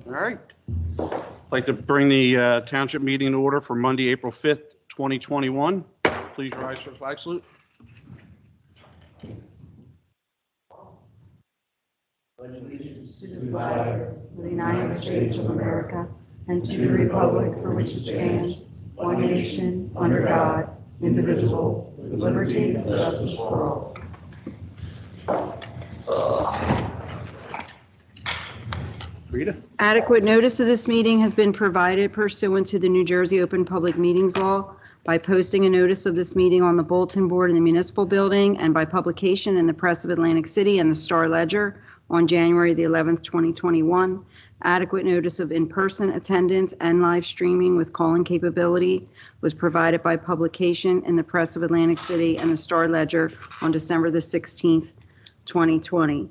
All right. I'd like to bring the township meeting to order for Monday, April 5th, 2021. Please rise for the flag salute. To the flag of the United States of America and to the republic for which it stands, one nation, under God, indivisible, with liberty and justice for all. Rita? Adequate notice of this meeting has been provided pursuant to the New Jersey Open Public Meetings Law by posting a notice of this meeting on the bulletin board in the municipal building and by publication in the Press of Atlantic City and the Star Ledger on January the 11th, 2021. Adequate notice of in-person attendance and live streaming with call-in capability was provided by publication in the Press of Atlantic City and the Star Ledger on December the 16th, 2020.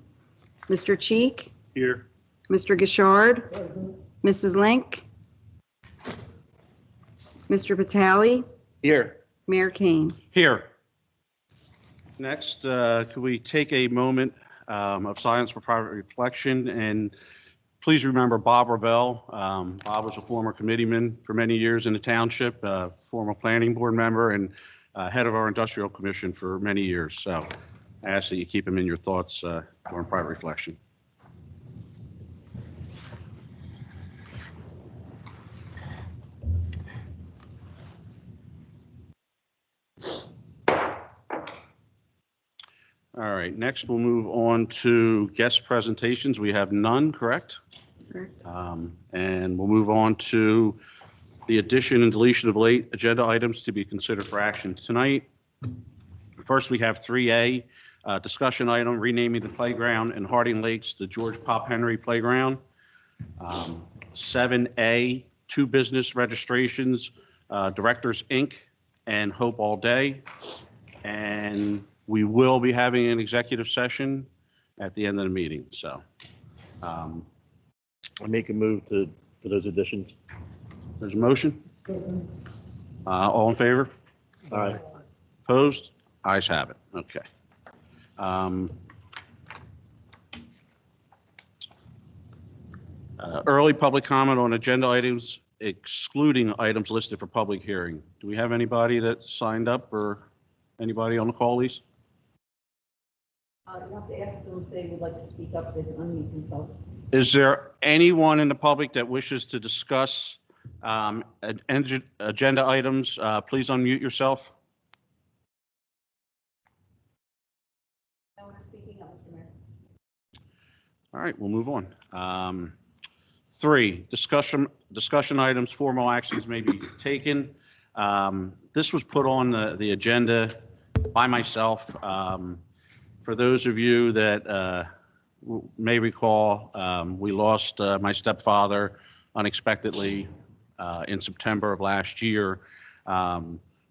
Mr. Cheek? Here. Mr. Gishard? Mrs. Link? Mr. Vitale? Here. Mayor Kane? Here. Next, could we take a moment of silence for private reflection? And please remember Bob Ravel. Bob was a former committeeman for many years in the township, former planning board member, and head of our industrial commission for many years. So I ask that you keep him in your thoughts during private reflection. All right, next we'll move on to guest presentations. We have none, correct? Correct. And we'll move on to the addition and deletion of late agenda items to be considered for action tonight. First, we have 3A, discussion item, renaming the playground in Harding Lakes the George Pop Henry Playground. 7A, two business registrations, Directors Inc. and Hope All Day. And we will be having an executive session at the end of the meeting. So I make a move for those additions. there's a motion. All in favor? Aye. Opposed? Ayes have it. Okay. Early public comment on agenda items excluding items listed for public hearing. Do we have anybody that signed up or anybody on the call, Lisa? You have to ask them if they would like to speak up, they can unmute themselves. Is there anyone in the public that wishes to discuss agenda items? Please unmute yourself. No one is speaking up, Mr. Mayor. All right, we'll move on. 3, discussion items, formal actions may be taken. This was put on the agenda by myself. For those of you that may recall, we lost my stepfather unexpectedly in September of last year.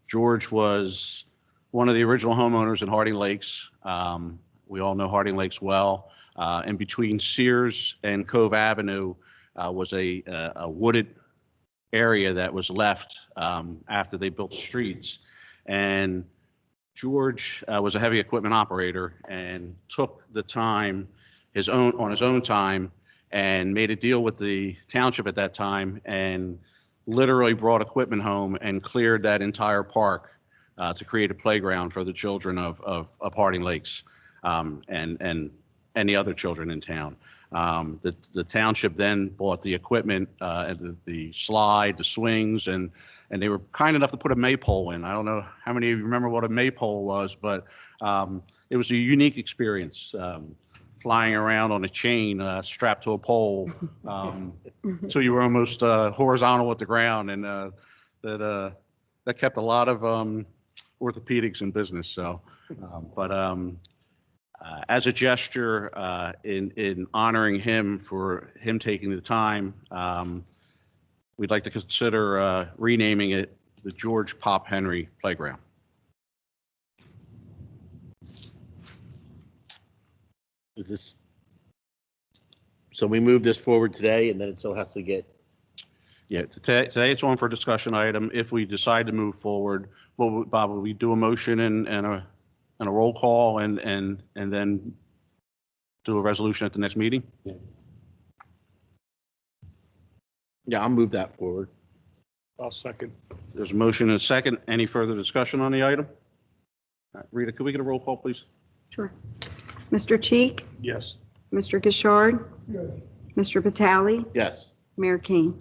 George was one of the original homeowners in Harding Lakes. We all know Harding Lakes well. In between Sears and Cove Avenue was a wooded area that was left after they built the streets. And George was a heavy equipment operator and took the time on his own time and made a deal with the township at that time and literally brought equipment home and cleared that entire park to create a playground for the children of Harding Lakes and any other children in town. The township then bought the equipment, the slide, the swings, and they were kind enough to put a maypole in. I don't know how many of you remember what a maypole was, but it was a unique experience, flying around on a chain strapped to a pole so you were almost horizontal with the ground, and that kept a lot of orthopedics in business. So, as a gesture in honoring him for him taking the time, we'd like to consider renaming it the George Pop Henry Playground. Is this, so we move this forward today and then it still has to get? Yeah, today it's on for discussion item. If we decide to move forward, Bob, will we do a motion and a roll call and then do a resolution at the next meeting? Yeah. Yeah, I'll move that forward. I'll second. There's a motion and a second. Any further discussion on the item? All right, Rita, could we get a roll call, please? Sure. Mr. Cheek, Yes. Mr. Gishard, Mr. Batali, Yes. Mayor Kane.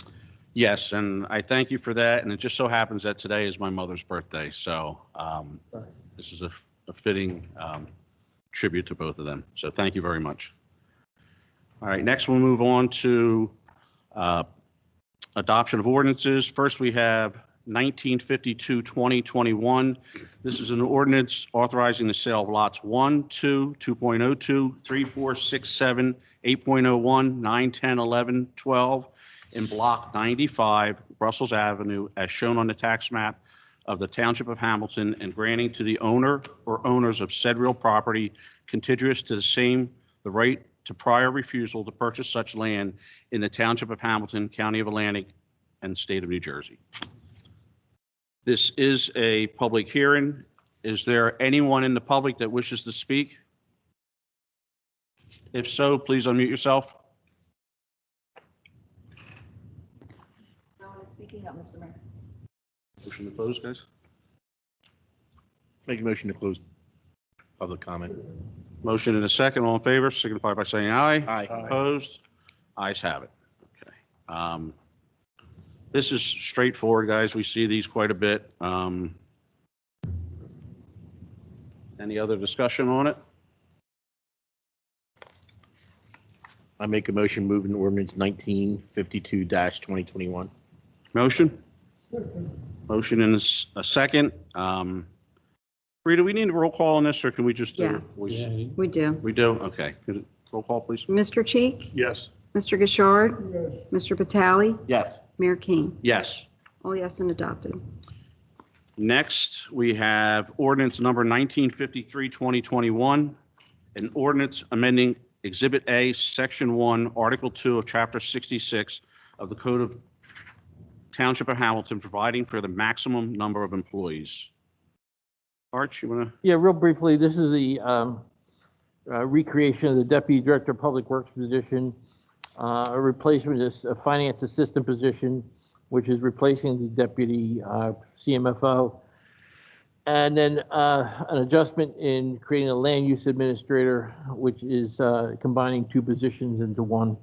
Yes, and I thank you for that. And it just so happens that today is my mother's birthday, so this is a fitting tribute to both of them. So thank you very much. All right, next we'll move on to adoption of ordinances. First, we have 1952-2021. This is an ordinance authorizing the sale of lots 1, 2, 2.02, 3, 4, 6, 7, 8.01, 9, 10, 11, 12 in Block 95, Brussels Avenue, as shown on the tax map of the Township of Hamilton, and granting to the owner or owners of said real property contiguous to the same the right to prior refusal to purchase such land in the Township of Hamilton, County of Atlantic, and State of New Jersey. This is a public hearing. Is there anyone in the public that wishes to speak? If so, please unmute yourself. No one is speaking up, Mr. Mayor. Motion to close, guys. Make a motion to close public comment. Motion and a second. All in favor, signify by saying aye. Aye. Opposed? Ayes have it. Okay. This is straightforward, guys. We see these quite a bit. Any other discussion on it? I make a motion moving ordinance 1952-2021. Motion? Motion and a second. Rita, we need a roll call on this, or can we just do Yes. voice? We do. We do? Okay. Could- Roll call, please. Mr. Cheek, Yes. Mr. Gishard, Mr. Batali, Yes. Mayor Kane. Yes. All yes and adopted. Next, we have ordinance number 1953-2021, an ordinance amending Exhibit A, Section 1, Article 2 of Chapter 66 of the Code of Township of Hamilton, providing for the maximum number of employees. Arch, you want to? Yeah, real briefly, this is the recreation of the Deputy Director of Public Works position, a replacement of a finance assistant position, which is replacing the Deputy CMFO. And then an adjustment in creating a land use administrator, which is combining two positions into one.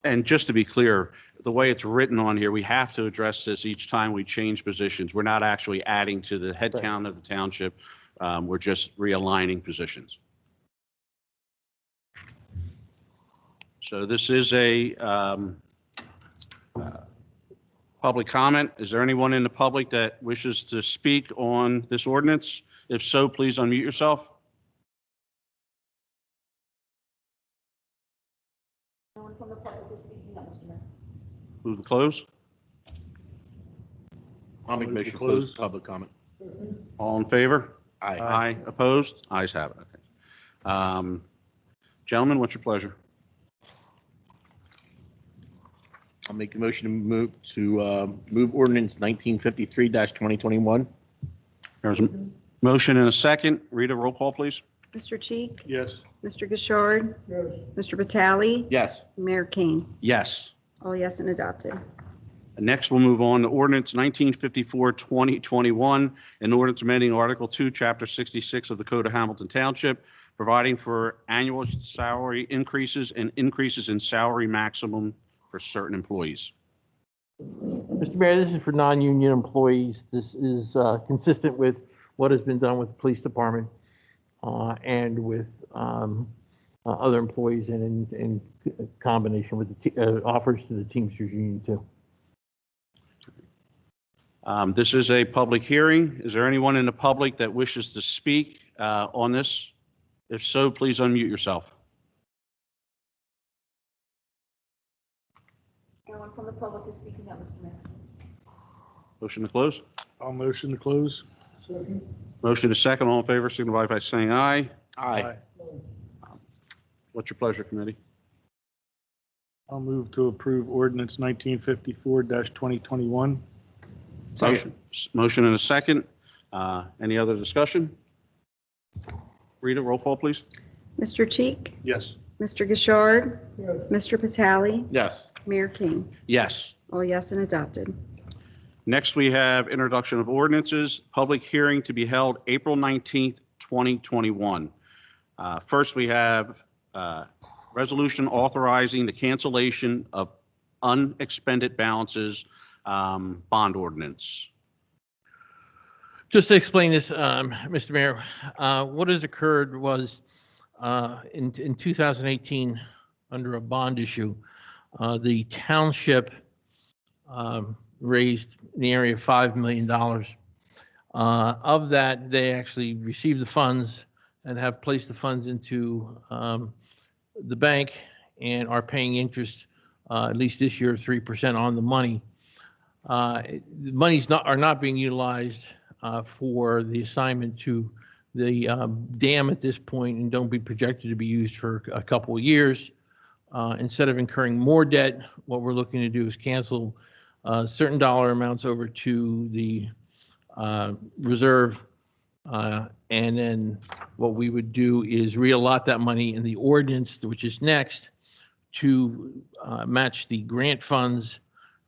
And just to be clear, the way it's written on here, we have to address this each time we change positions. We're not actually adding to the head count of the township. We're just realigning positions. So this is a public comment. Is there anyone in the public that wishes to speak on this ordinance? If so, please unmute yourself. No one from the public is speaking up, Mr. Mayor. Move to close. I'll make a motion to close public comment. All in favor? Aye. Aye. Opposed? Ayes have it. Okay. Gentlemen, what's your pleasure? I'll make a motion to move ordinance 1953-2021. There's a motion and a second. Rita, roll call, please. Mr. Cheek, Yes. Mr. Gishard, Mr. Batali, Yes. Mayor Kane. Yes. All yes and adopted. Next, we'll move on to ordinance 1954-2021, an ordinance amending Article 2, Chapter 66 of the Code of Hamilton Township, providing for annual salary increases and increases in salary maximum for certain employees. Mr. Mayor, this is for non-union employees. This is consistent with what has been done with the police department and with other employees and in combination with the offers to the Teamsters Union too. This is a public hearing. Is there anyone in the public that wishes to speak on this? If so, please unmute yourself. No one from the public is speaking up, Mr. Mayor. Motion to close. I'll motion to close. Motion to second. All in favor, signify by saying aye. Aye. What's your pleasure, committee? I'll move to approve ordinance 1954-2021. Motion and a second. Any other discussion? Rita, roll call, please. Mr. Cheek, Yes. Mr. Gishard? Mr. Patali? Yes. Mayor King? Yes. All yes and adopted. Next, we have introduction of ordinances, public hearing to be held April 19th, 2021. First, we have resolution authorizing the cancellation of unexpended balances, bond ordinance. Just to explain this, Mr. Mayor, what has occurred was in 2018, under a bond issue, the township raised in the area of $5 million. Of that, they actually received the funds and have placed the funds into the bank and are paying interest, at least this year, 3% on the money. The monies are not being utilized for the assignment to the dam at this point and don't be projected to be used for a couple of years. Instead of incurring more debt, what we're looking to do is cancel certain dollar amounts over to the reserve. And then what we would do is reallot that money in the ordinance, which is next, to match the grant funds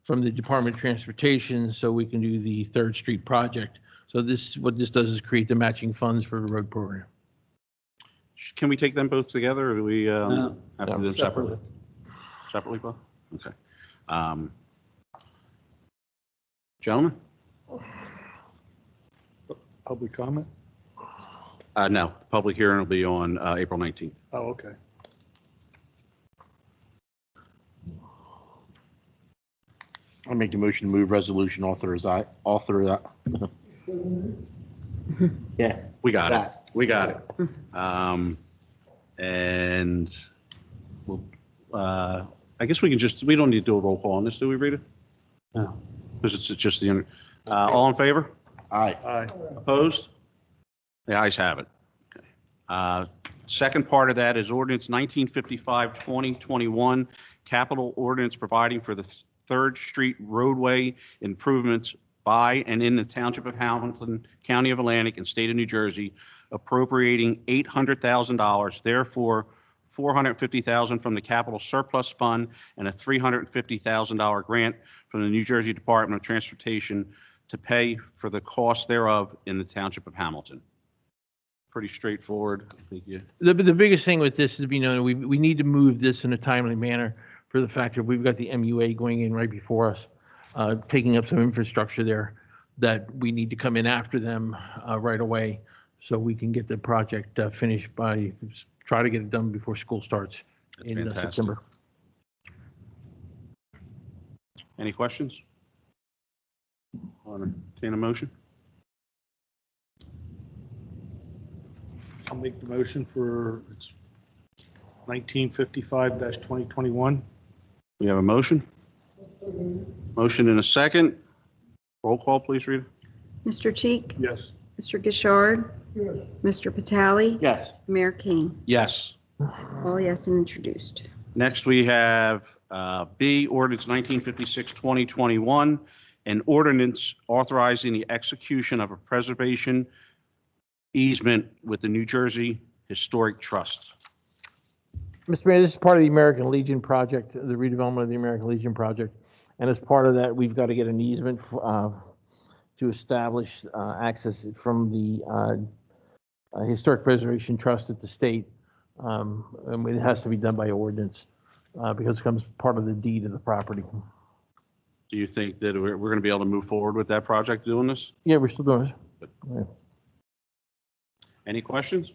from the Department of Transportation so we can do the 3rd Street project. So what this does is create the matching funds for the road program. Can we take them both together, or do we have to do No, them separately? Separately, both? Okay. Gentlemen? Public comment? No, the public hearing will be on April 19th. Oh, okay. I make the motion to move resolution Yeah. We got it. That. We got it. And we'll, I guess we don't need to do a roll call on this, do we, Rita? No. Because it's just all in favor? Aye. Aye. Opposed? The ayes have it. Okay. Second part of that is ordinance 1955-2021, capital ordinance providing for the 3rd Street roadway improvements by and in the Township of Hamilton, County of Atlantic, and State of New Jersey, appropriating $800,000, therefore $450,000 from the capital surplus fund and a $350,000 grant from the New Jersey Department of Transportation to pay for the cost thereof in the Township of Hamilton. Pretty straightforward. I think The biggest thing with this is to be known, we need to move this in a timely manner for the fact that we've got the MUA going in right before us, taking up some infrastructure there that we need to come in after them right away so we can get the project finished try to get it done before school starts That's in fantastic. September. Any questions? I'll entertain a motion. I'll make the motion for 1955-2021. We have a motion. Motion in a second. Roll call, please, Rita. Mr. Cheek? Yes. Mr. Gishard? Mr. Patali? Yes. Mayor King? Yes. All yes and introduced. Next, we have B, ordinance 1956-2021, an ordinance authorizing the execution of a preservation easement with the New Jersey Historic Trust. Mr. Mayor, this is part of the American Legion project, the redevelopment of the American Legion project. And as part of that, we've got to get an easement to establish access from the Historic Preservation Trust at the state. And it has to be done by ordinance because it becomes part of the deed of the property. Do you think that we're going to be able to move forward with that project doing this? Yeah, we're still doing it. Yeah. Any questions?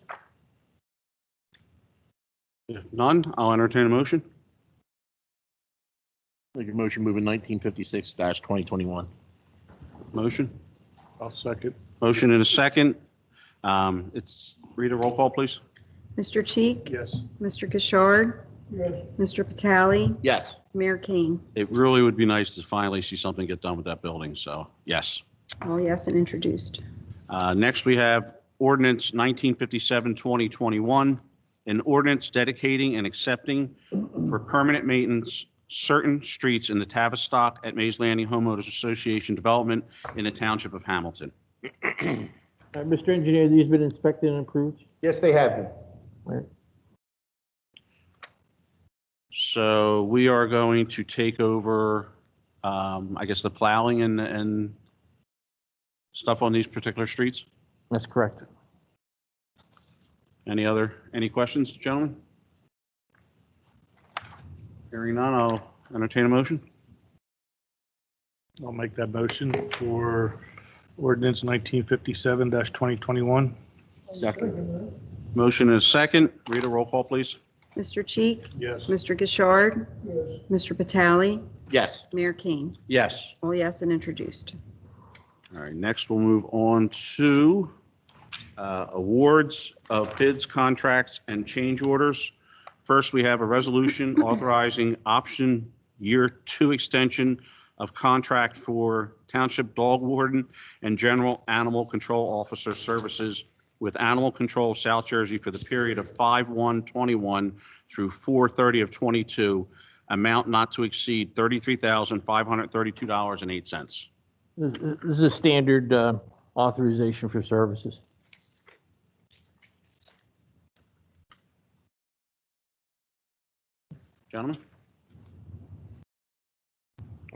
If none, I'll entertain a motion. Make a motion moving 1956-2021. Motion. I'll second. Motion in a second. It's Rita, roll call, please. Mr. Cheek? Yes. Mr. Gishard? Mr. Patali? Yes. Mayor King? It really would be nice to finally see something get done with that building, so yes. All yes and introduced. Next, we have ordinance 1957-2021, an ordinance dedicating and accepting for permanent maintenance certain streets in the Tavistock at Mays Landing Homeowners Association development in the Township of Hamilton. Mr. Engineer, these been inspected and approved? Yes, they have been. Right. So we are going to take over, I guess, the plowing and stuff on these particular streets. That's correct. Any questions, gentlemen? Hearing none, I'll entertain a motion. I'll make that motion for ordinance 1957-2021. Second. Motion is second. Rita, roll call, please. Mr. Cheek, Yes. Mr. Gishard, Mr. Batali, Yes. Mayor Kane. Yes. All yes and introduced. All right, next we'll move on to awards of bids, contracts, and change orders. First, we have a resolution authorizing option year 2 extension of contract for Township Dog Warden and General Animal Control Officer Services with Animal Control South Jersey for the period of 5/1/21 through 4/30/22, amount not to exceed $33,532.08. This is a standard authorization for services. Gentlemen,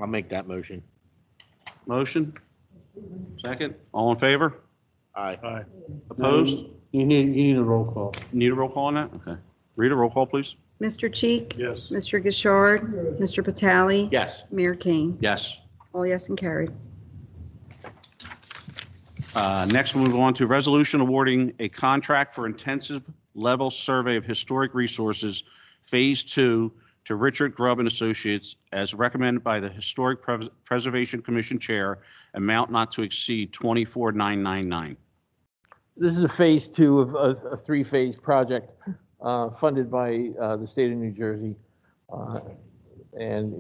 I'll make that motion. motion? Second? All in favor? Aye. Aye. Opposed? You need a roll call. Need a roll call on that? Okay. Rita, roll call, please. Mr. Cheek, Yes. Mr. Gishard, Mr. Batali, Yes. Mayor Kane. Yes. All yes and carried. Next, we'll move on to resolution awarding a contract for intensive level survey of historic resources, Phase 2, to Richard Grubb and Associates, as recommended by the Historic Preservation Commission Chair, amount not to exceed $24,999. This is a phase 2 of a 3-phase project funded by the state of New Jersey. And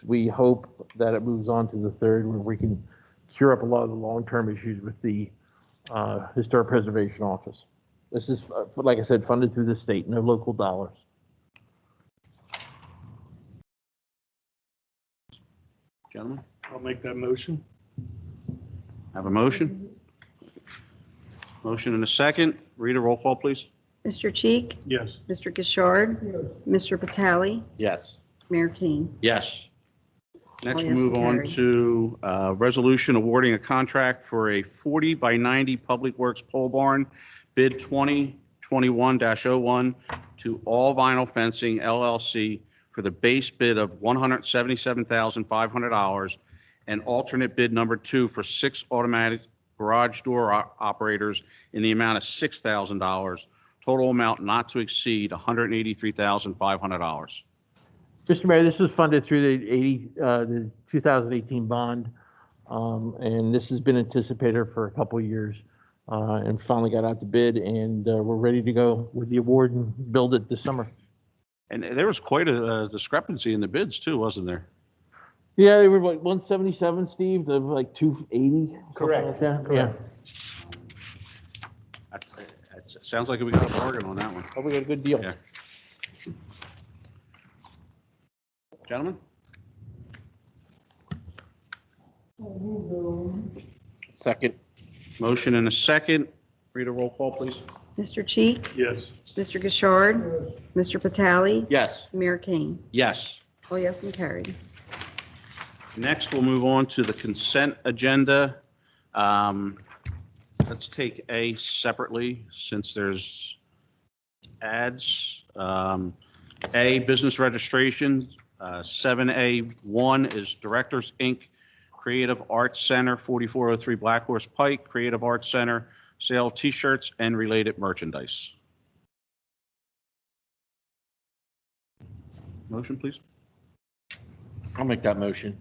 we hope that it moves on to the 3rd, where we can cure up a lot of the long-term issues with the Historic Preservation Office. This is, like I said, funded through the state, no local dollars. Gentlemen, I'll make that motion. have a motion? Motion and a second. Rita, roll call, please. Mr. Cheek, Yes. Mr. Gishard, Mr. Batali, Yes. Mayor Kane. Yes. Next, All we'll yes move and on carried. to resolution awarding a contract for a 40 by 90 Public Works pole barn, bid 2021-01 to All Vinyl Fencing LLC for the base bid of $177,500 and alternate bid number 2 for 6 automatic garage door operators in the amount of $6,000. Total amount not to exceed $183,500. Mr. Mayor, this was funded through the 2018 bond, and this has been anticipated for a couple of years, and finally got out to bid, and we're ready to go with the award and build it this summer. And there was quite a discrepancy in the bids too, wasn't there? Yeah, they were like 177, Steve, to like 280. Correct. Yeah. That sounds like we got a bargain on that one. Oh, we got a good deal. Yeah. Gentlemen? Second. Motion and a second. Rita, roll call, please. Mr. Cheek, Yes. Mr. Gishard, Mr. Batali, Yes. Mayor Kane. Yes. All yes and carried. Next, we'll move on to the consent agenda. Let's take A separately since there's ads. A, business registration. 7A1 is Directors, Inc., Creative Arts Center, 4403 Black Horse Pike, Creative Arts Center, sale of T-shirts and related merchandise. Motion, please. I'll make that motion.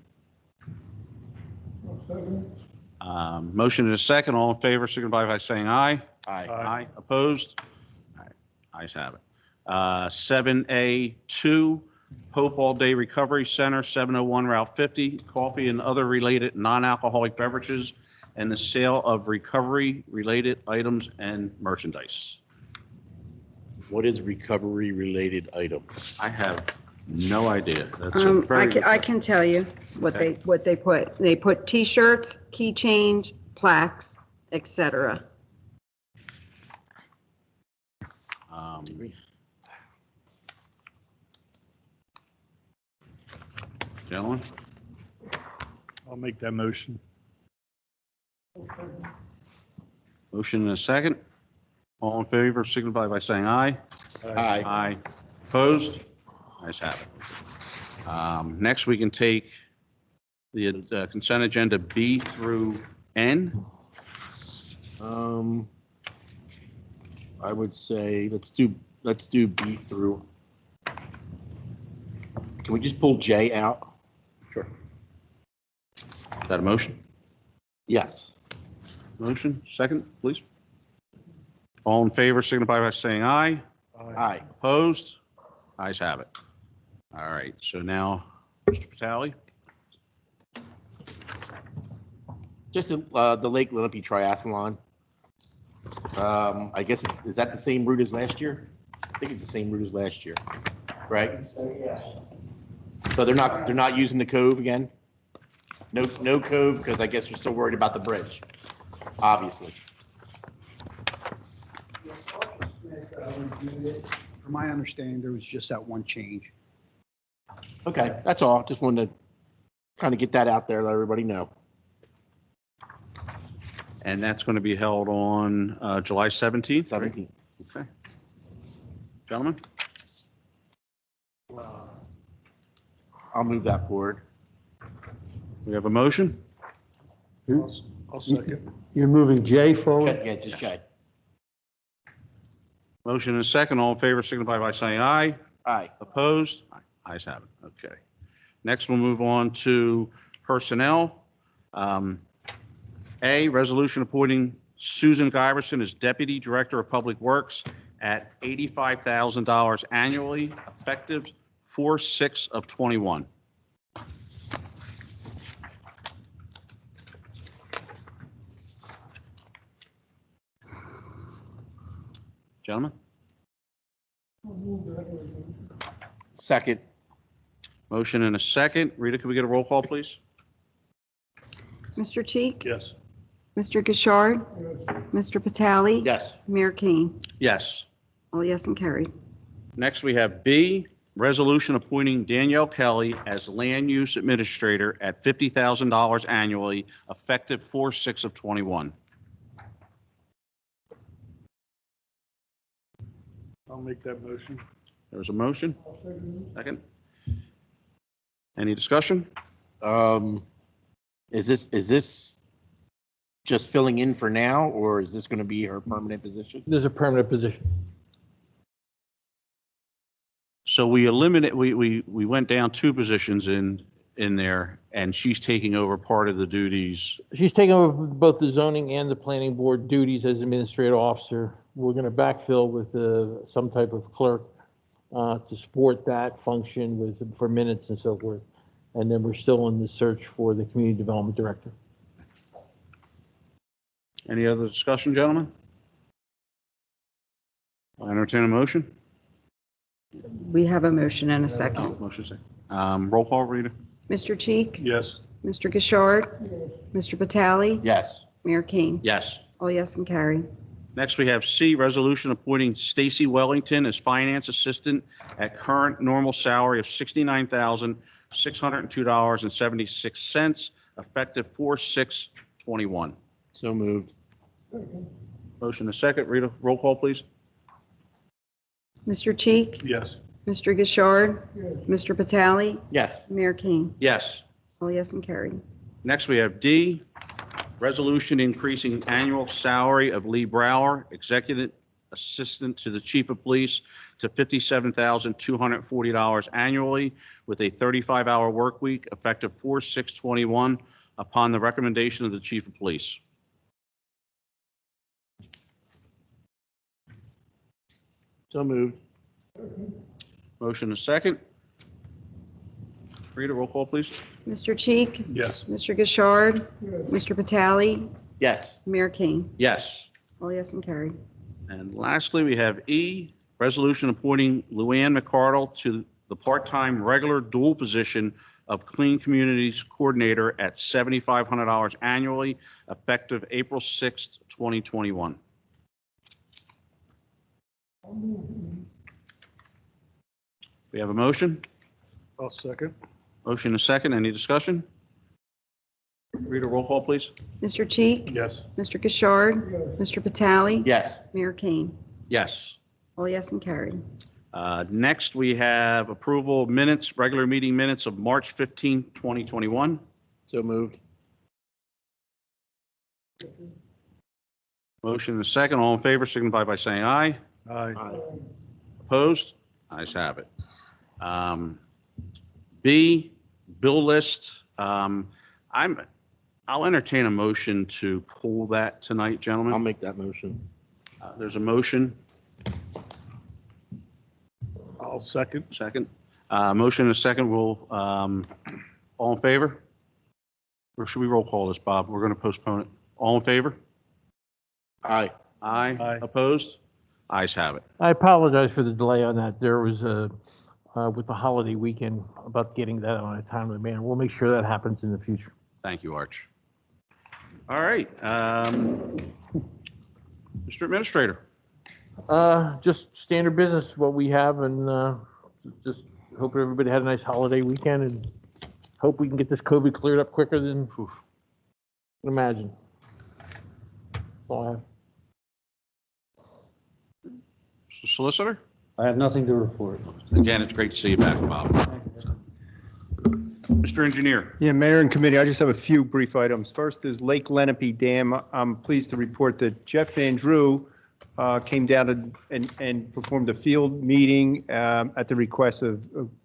Motion and a second. All in favor, signify by saying aye. Aye. Aye. Opposed? All right, ayes have it. 7A2, Hope All Day Recovery Center, 701 Route 50, coffee and other related non-alcoholic beverages, and the sale of recovery-related items and merchandise. What is recovery-related item? I have no idea. That's a very good I can tell you what Okay. they put. They put T-shirts, keychains, plaques, etc. Gentlemen, I'll make that motion. motion and a second. All in favor signify by saying aye. Aye. Aye. Opposed? Ayes have it. Next, we can take the consent agenda B through N. I would say, let's do B through. Can we just pull J out? Sure. Is that a motion? Yes. Motion, second, please. All in favor signify by saying aye. Aye. Opposed? Ayes have it. All right, so now, Mr. Patali? Just the Lake Limpy Triathlon. I guess, is that the same route as last year? I think it's the same route as last year, right? So they're not using the cove again? No cove, because I guess you're still worried about the bridge, obviously. From my understanding, there was just that one change. Okay, that's all. Just wanted to kind of get that out there, let everybody know. And that's going to be held on July 17th? right? 17th. Okay. Gentlemen? I'll move that forward. We have a motion? I'll second. You're moving J forward? Yeah, just J. Motion and a second. All in favor signify by saying aye. Aye. Opposed? Ayes have it. Okay. Next, we'll move on to personnel. A, resolution appointing Susan Giverson as Deputy Director of Public Works at $85,000 annually, effective 4/6/21. Gentlemen? Second. Motion and a second. Rita, can we get a roll call, please? Mr. Cheek? Yes. Mr. Gishard? Mr. Patali? Yes. Mayor Kane? Yes. All yes and carried. Next, we have B, resolution appointing Danielle Kelly as Land Use Administrator at $50,000 annually, effective 4/6/21. I'll make that motion. There's a motion? Second? Any discussion? Is this just filling in for now, or is this going to be her permanent position? There's a permanent position. So we went down 2 positions in there, and she's taking over part of the duties. She's taking over both the zoning and the planning board duties as administrative officer. We're going to backfill with some type of clerk to support that function for minutes and so forth. And then we're still in the search for the community development director. Any other discussion, gentlemen? I entertain a motion. We have a motion and a second. Motion second. Roll call, Rita? Mr. Cheek? Yes. Mr. Gishard? Mr. Patali? Yes. Mayor Kane? Yes. All yes and carried. Next, we have C, resolution appointing Stacy Wellington as Finance Assistant at current normal salary of $69,602.76, effective 4/6/21. So moved. Motion is second. Rita, roll call, please. Mr. Cheek? Yes. Mr. Gishard? Mr. Patali? Yes. Mayor Kane? Yes. All yes and carried. Next, we have D, resolution increasing annual salary of Lee Brower, Executive Assistant to the Chief of Police, to $57,240 annually with a 35-hour work week, effective 4/6/21, upon the recommendation of the Chief of Police. So moved. Motion is second. Rita, roll call, please. Mr. Cheek? Yes. Mr. Gishard? Mr. Patali? Yes. Mayor Kane? Yes. All yes and carried. And lastly, we have E, resolution appointing Luann McCardle to the part-time regular dual position of Clean Communities Coordinator at $7,500 annually, effective April 6th, 2021. We have a motion? I'll second. Motion and a second. Any discussion? Rita, roll call, please. Mr. Cheek? Yes. Mr. Gishard? Mr. Batali? Yes. Mayor Kane? Yes. All yes and carried. Next, we have approval of minutes, regular meeting minutes of March 15, 2021. So moved. Motion and a second. All in favor signify by saying aye. Aye. Opposed? Ayes have it. B, bill list. I'll entertain a motion to pull that tonight, I'll gentlemen. make that motion. There's a motion, I'll second. second. Motion and a second. Will, all in favor? Or should we roll call this, Bob? We're going to postpone it. All in favor? Aye. Aye. Aye. Opposed? Ayes have it. I apologize for the delay on that. There was with the holiday weekend about getting that on a timely manner. We'll make sure that happens in the future. Thank you, Arch. All right. Mr. Administrator. Just standard business, what we have, and just hope everybody had a nice holiday weekend, and hope we can get this COVID cleared up quicker than you can imagine. That's all I have. Mr. Solicitor? I have nothing to report. Again, it's great to see you back, Bob. Mr. Engineer? Yeah, Mayor and Committee, I just have a few brief items. First is Lake Lenape Dam. I'm pleased to report that Jeff Van Drew came down and performed a field meeting at the request of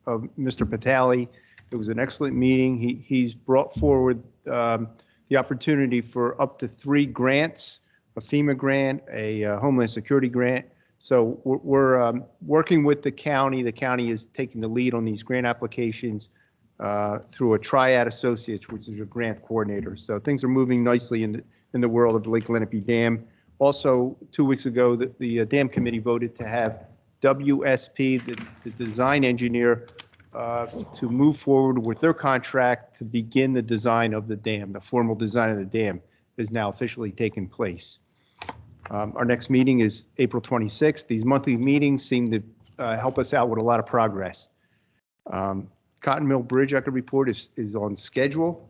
Mr. Patali. It was an excellent meeting. He's brought forward the opportunity for up to 3 grants, a FEMA grant, a Homeland Security grant. So we're working with the county. The county is taking the lead on these grant applications through a Triad Associates, which is a grant coordinator. So things are moving nicely in the world of Lake Lenape Dam. Also, 2 weeks ago, the Dam Committee voted to have WSP, the design engineer, to move forward with their contract to begin the design of the dam. The formal design of the dam is now officially taken place. Our next meeting is April 26th. These monthly meetings seem to help us out with a lot of progress. Cotton Mill Bridge, I could report, is on schedule.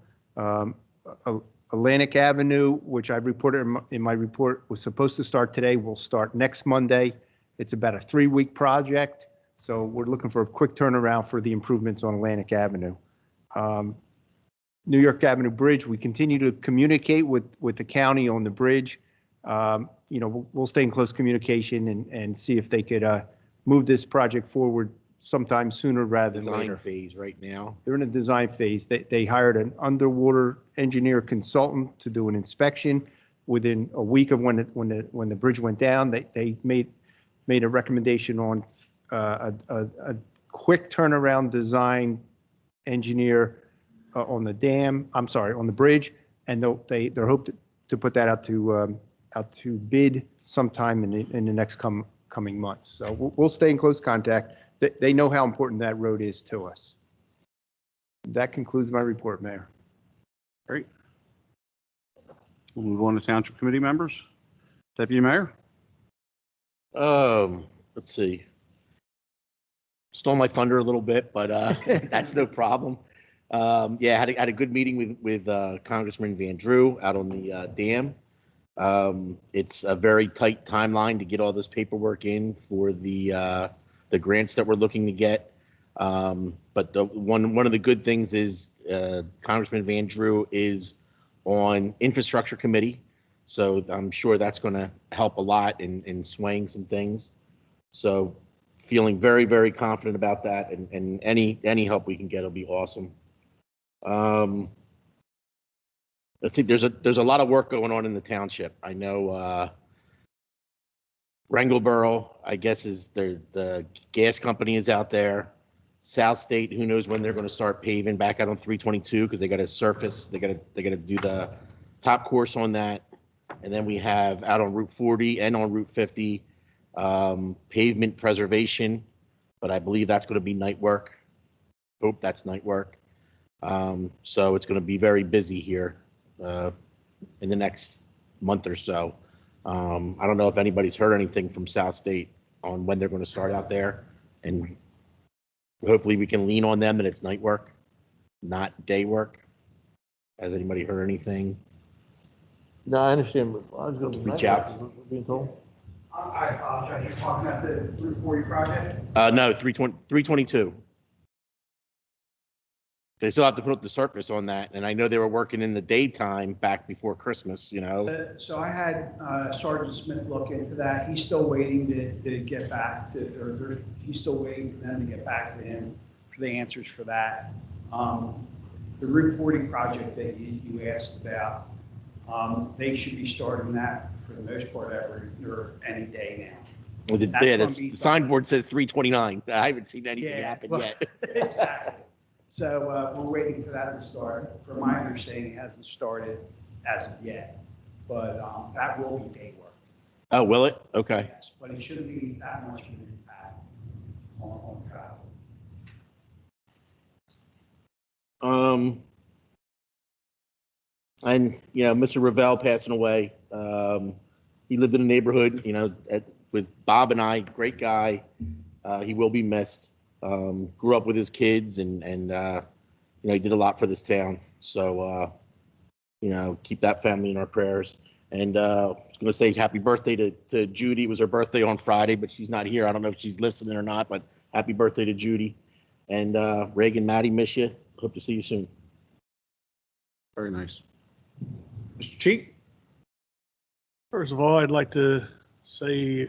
Atlantic Avenue, which I've reported in my report, was supposed to start today, will start next Monday. It's about a 3-week project, so we're looking for a quick turnaround for the improvements on Atlantic Avenue. New York Avenue Bridge, we continue to communicate with the county on the bridge. We'll stay in close communication and see if they could move this project forward sometime sooner rather than Design later. phase right now. They're in a design phase. They hired an underwater engineer consultant to do an inspection. Within a week of when the bridge went down, they made a recommendation on a quick turnaround design engineer on the dam. I'm sorry, on the bridge, and they're hoping to put that out to bid sometime in the next coming months. So we'll stay in close contact. They know how important that road is to us. That concludes my report, Mayor. Great. We'll move on to Township Committee members. Deputy Mayor? Let's see. Stole my thunder a little bit, but that's no problem. Yeah, had a good meeting with Congressman Van Drew out on the dam. It's a very tight timeline to get all this paperwork in for the grants that we're looking to get. But one of the good things is Congressman Van Drew is on Infrastructure Committee, so I'm sure that's going to help a lot in swaying some things. So feeling very, very confident about that, and any help we can get will be awesome. Let's see, there's a lot of work going on in the township. I know Wrangleboro, I guess, is the gas company is out there. South State, who knows when they're going to start paving back out on 322 because they got to surface. They got to do the top course on that, and then we have out on Route 40 and on Route 50 pavement preservation, but I believe that's going to be night work. Hope that's night work. So it's going to be very busy here in the next month or so. I don't know if anybody's heard anything from South State on when they're going to start out there, and hopefully we can lean on them that it's night work. not day work. Has anybody heard anything? No, I understand, but I was gonna. Reach out. Being told. I apologize, you're talking about the 340 project? No, 322. They still have to put up the surface on that, and I know they were working in the daytime back before Christmas, you know? So I had Sergeant Smith look into that. He's still waiting to get back to, he's still waiting for them to get back to him for the answers for that. The reporting project that you asked about, they should be starting that for the most part any day now. Well, That's yeah, gonna the be- signboard says 329. I haven't seen anything Yeah, happen well, yet. Exactly. So we're waiting for that to start. From my understanding, it hasn't started as of yet, but that will be day work. Oh, will it? Okay. Yes, but it shouldn't be that much of an impact on travel. And, you know, Mr. Ravel passing away. He lived in a neighborhood, you know, with Bob and I, great guy. He will be missed. Grew up with his kids and you know, he did a lot for this town. So, you know, keep that family in our prayers. And I was going to say happy birthday to Judy. It was her birthday on Friday, but she's not here. I don't know if she's listening or not, but happy birthday to Judy. And Reagan, Maddie, miss you. Hope to see you soon. Very nice. Mr. Cheek? First of all, I'd like to say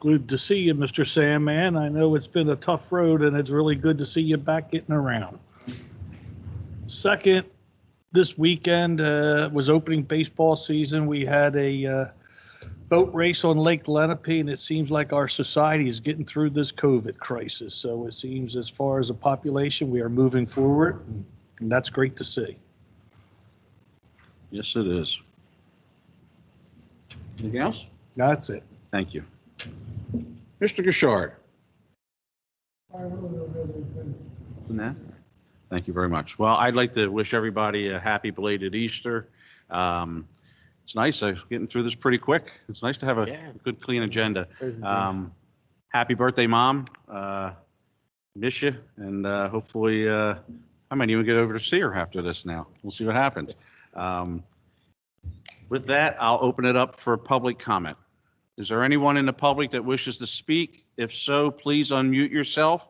good to see you, Mr. Sandman. I know it's been a tough road, and it's really good to see you back getting around. Second, this weekend was opening baseball season. We had a boat race on Lake Lenape, and it seems like our society is getting through this COVID crisis. So it seems as far as a population, we are moving forward, and that's great to see. Yes, it is. Anything else? That's it. Thank you. Mr. Gishard? No? Thank you very much. Well, I'd like to wish everybody a happy belated Easter. It's nice getting through this pretty quick. It's nice to have a good, clean agenda. Happy birthday, Mom. Miss you, and hopefully I might even get over to see her after this now. We'll see what happens. With that, I'll open it up for public comment. Is there anyone in the public that wishes to speak? If so, please unmute yourself.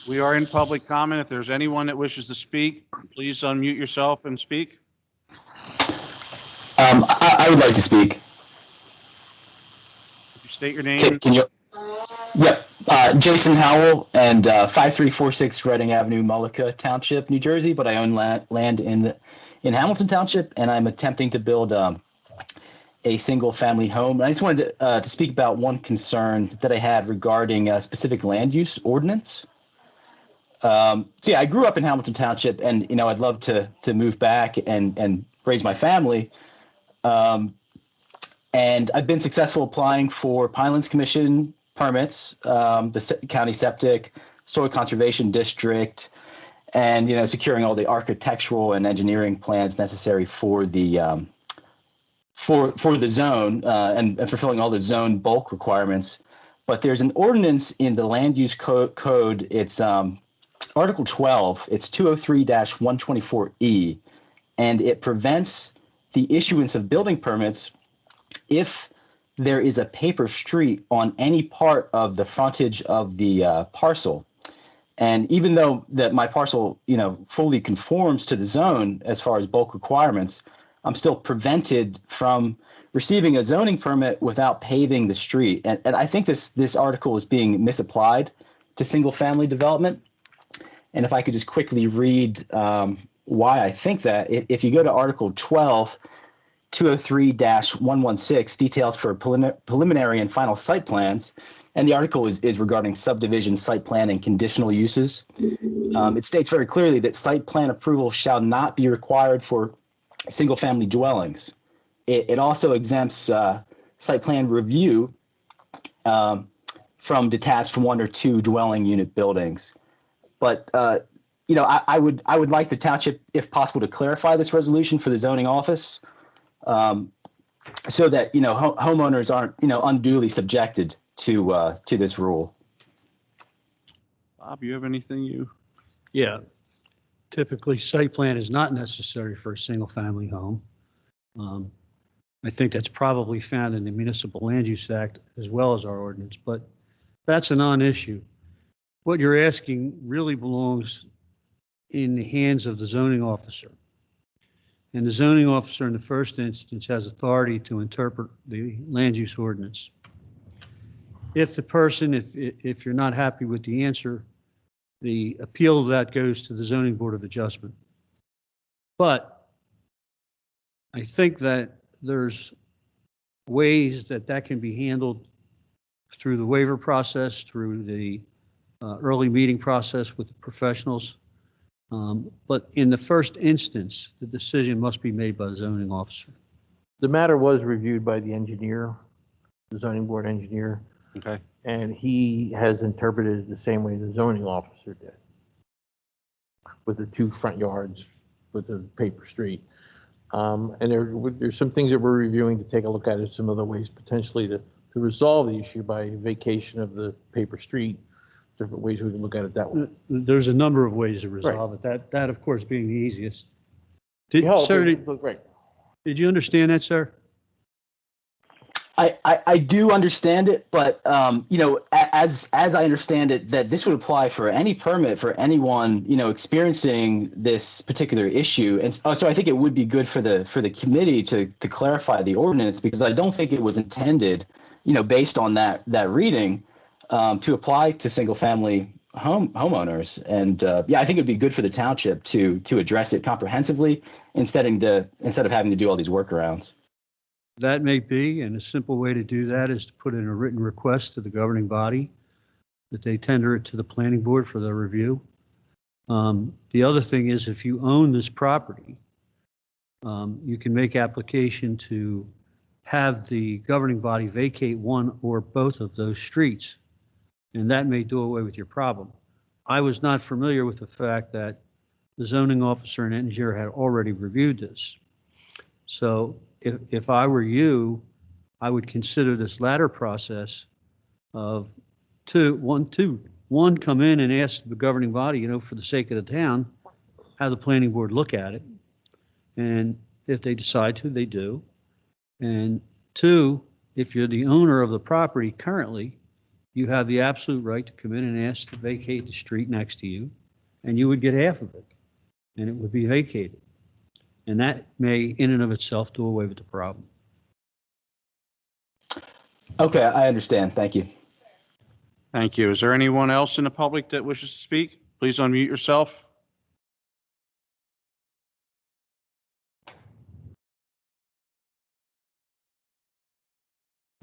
We are in public comment. If there's anyone that wishes to speak, please unmute yourself and speak. I would like to speak. Could you state your name? Can you? Yep. Jason Howell, and 5346 Reading Avenue, Mullica Township, New Jersey. But I own land in Hamilton Township, and I'm attempting to build a single-family home. And I just wanted to speak about one concern that I had regarding a specific land use ordinance. So yeah, I grew up in Hamilton Township, and I'd love to move back and raise my family. And I've been successful applying for Pinelands Commission permits, the county septic, soil conservation district, and securing all the architectural and engineering plans necessary for the zone and fulfilling all the zone bulk requirements. But there's an ordinance in the land use code. It's Article 12. It's 203-124E, and it prevents the issuance of building permits if there is a paper street on any part of the frontage of the parcel. And even though that my parcel, fully conforms to the zone as far as bulk requirements, I'm still prevented from receiving a zoning permit without paving the street. And I think this article is being misapplied to single family development. And if I could just quickly read why I think that, if you go to Article 12, 203-116, details for preliminary and final site plans, and the article is regarding subdivision, site plan, and conditional uses. It states very clearly that site plan approval shall not be required for single-family dwellings. It also exempts site plan review from detached one or two dwelling unit buildings. But I would like the township, if possible, to clarify this resolution for the zoning office, so that, homeowners aren't, unduly subjected to this rule. Bob, you have anything you? Yeah, typically site plan is not necessary for a single-family home. I think that's probably found in the Municipal Land Use Act as well as our ordinance, but that's a non-issue. What you're asking really belongs in the hands of the zoning officer. And the zoning officer in the first instance has authority to interpret the land use ordinance. If the person, if you're not happy with the answer, the appeal of that goes to the Zoning Board of Adjustment. But I think that there's ways that can be handled through the waiver process, through the early meeting process with the professionals. But in the first instance, the decision must be made by the zoning officer. The matter was reviewed by the engineer, the zoning board engineer, Okay. and he has interpreted it the same way the zoning officer did, with the 2 front yards, with the paper street. And there's some things that we're reviewing to take a look at, as some other ways potentially to resolve the issue by vacation of the paper street. Different ways we can look at it that way. There's a number of ways to resolve it. That of course being the easiest. Sir, did you understand that, sir? I do understand it, but as I understand it, that this would apply for any permit for anyone experiencing this particular issue, and so I think it would be good for the committee to clarify the ordinance, because I don't think it was intended, based on that reading, to apply to single family homeowners. And I think it'd be good for the township to address it comprehensively instead of having to do all these workarounds. That may be, and a simple way to do that is to put in a written request to the governing body that they tender it to the planning board for their review. The other thing is, if you own this property, you can make application to have the governing body vacate one or both of those streets, and that may do away with your problem. I was not familiar with the fact that the zoning officer and engineer had already reviewed this. So if I were you, I would consider this latter process of one, come in and ask the governing body, for the sake of the town, have the planning board look at it. And if they decide to, they do. And 2, if you're the owner of the property currently, you have the absolute right to come in and ask to vacate the street next to you, and you would get half of it, and it would be vacated. And that may, in and of itself, do away with the problem. Okay, I understand. Thank you. Thank you. Is there anyone else in the public that wishes to speak? Please unmute yourself.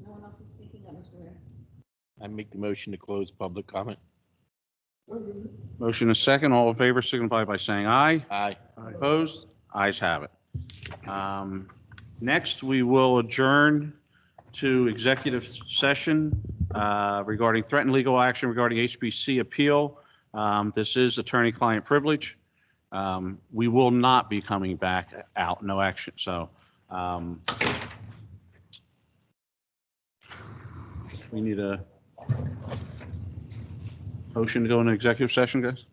No one else is speaking up, Mr. Mayor. I make the motion to close public comment. Motion is second. All in favor signify by saying aye. Aye. Opposed? Ayes have it. Next, we will adjourn to executive session regarding threatened legal action regarding HBC appeal. This is attorney-client privilege. We will not be coming back out, no action. So we need a motion to go into executive session, guys.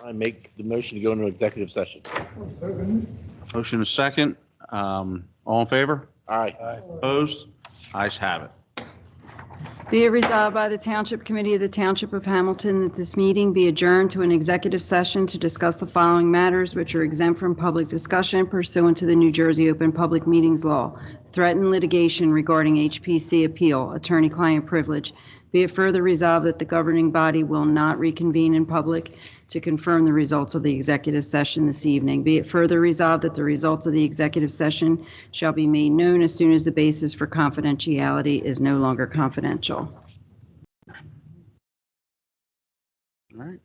I make the motion to go into executive session. Motion is second. All in favor? Aye. Opposed? Ayes have it. Be it resolved by the Township Committee of the Township of Hamilton that this meeting be adjourned to an executive session to discuss the following matters, which are exempt from public discussion pursuant to the New Jersey Open Public Meetings Law: threatened litigation regarding HPC appeal, attorney-client privilege. Be it further resolved that the governing body will not reconvene in public to confirm the results of the executive session this evening. Be it further resolved that the results of the executive session shall be made known as soon as the basis for confidentiality is no longer confidential. All right.